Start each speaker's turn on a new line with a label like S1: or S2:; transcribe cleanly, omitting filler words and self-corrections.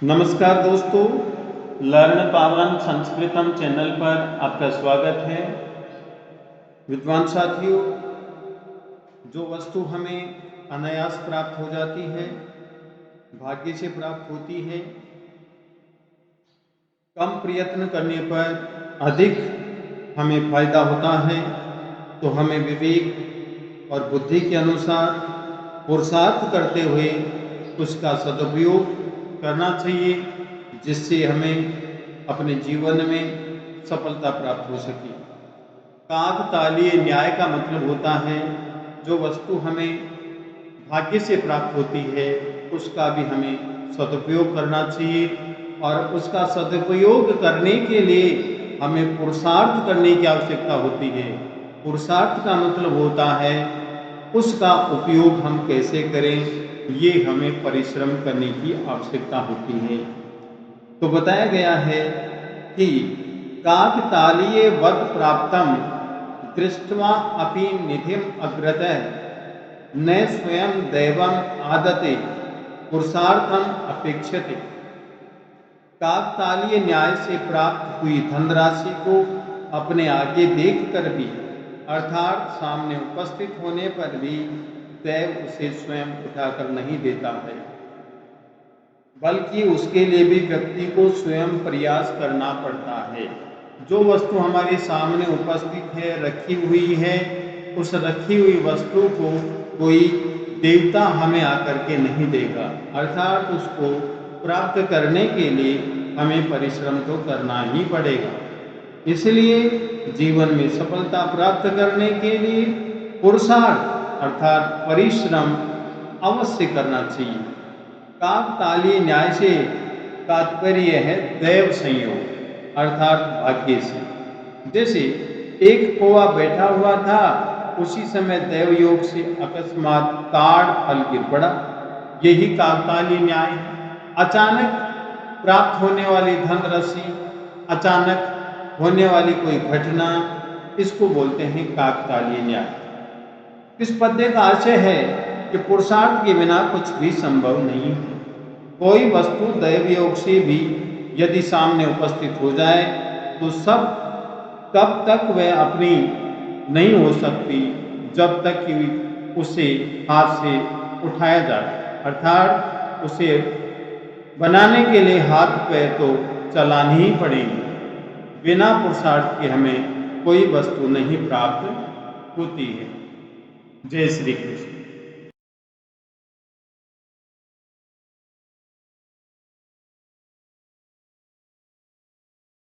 S1: नमस्कार दोस्तों, लर्न पावन संस्कृतम चैनल पर आपका स्वागत है। विद्वान साथियों, जो वस्तु हमें अनायास प्राप्त हो जाती है, भाग्य से प्राप्त होती है, कम प्रयत्न करने पर अधिक हमें फायदा होता है, तो हमें विवेक और बुद्धि के अनुसार पुरुषार्थ करते हुए उसका सदुपयोग करना चाहिए, जिससे हमें अपने जीवन में सफलता प्राप्त हो सके। काकतालीय न्याय का मतलब होता है जो वस्तु हमें भाग्य से प्राप्त होती है उसका भी हमें सदुपयोग करना चाहिए, और उसका सदुपयोग करने के लिए हमें पुरुषार्थ करने की आवश्यकता होती है। पुरुषार्थ का मतलब होता है उसका उपयोग हम कैसे करें, ये हमें परिश्रम करने की आवश्यकता होती है। तो बताया गया है कि काकतालीयवत् प्राप्तम दृष्ट्वा अपि निधिम अग्रतः न स्वयं दैवम आदते पुरुषार्थम अपेक्षते। काकतालीय न्याय से प्राप्त हुई धनराशि को अपने आगे देखकर भी, अर्थात सामने उपस्थित होने पर भी दैव उसे स्वयं उठाकर नहीं देता है, बल्कि उसके लिए भी व्यक्ति को स्वयं प्रयास करना पड़ता है। जो वस्तु हमारे सामने उपस्थित है, रखी हुई है, उस रखी हुई वस्तु को कोई देवता हमें आकर के नहीं देगा, अर्थात उसको प्राप्त करने के लिए हमें परिश्रम तो करना ही पड़ेगा। इसलिए जीवन में सफलता प्राप्त करने के लिए पुरुषार्थ अर्थात परिश्रम अवश्य करना चाहिए। काकतालीय न्याय से तात्पर्य है दैव संयोग अर्थात भाग्य से। जैसे एक कौवा बैठा हुआ था, उसी समय दैव योग से अकस्मात ताड़ फल गिर पड़ा, यही काकतालीय न्याय है। अचानक प्राप्त होने वाली धनराशि, अचानक होने वाली कोई घटना, इसको बोलते हैं काकतालीय न्याय। इस पद्य का आशय है कि पुरुषार्थ के बिना कुछ भी संभव नहीं है। कोई वस्तु दैव योग से भी यदि सामने उपस्थित हो जाए तो सब तब तक वह अपनी नहीं हो सकती जब तक कि उसे हाथ से उठाया जाए, अर्थात उसे बनाने के लिए हाथ पैर तो चलानी ही पड़ेंगे। बिना पुरुषार्थ के हमें कोई वस्तु नहीं प्राप्त होती है। जय श्री कृष्ण।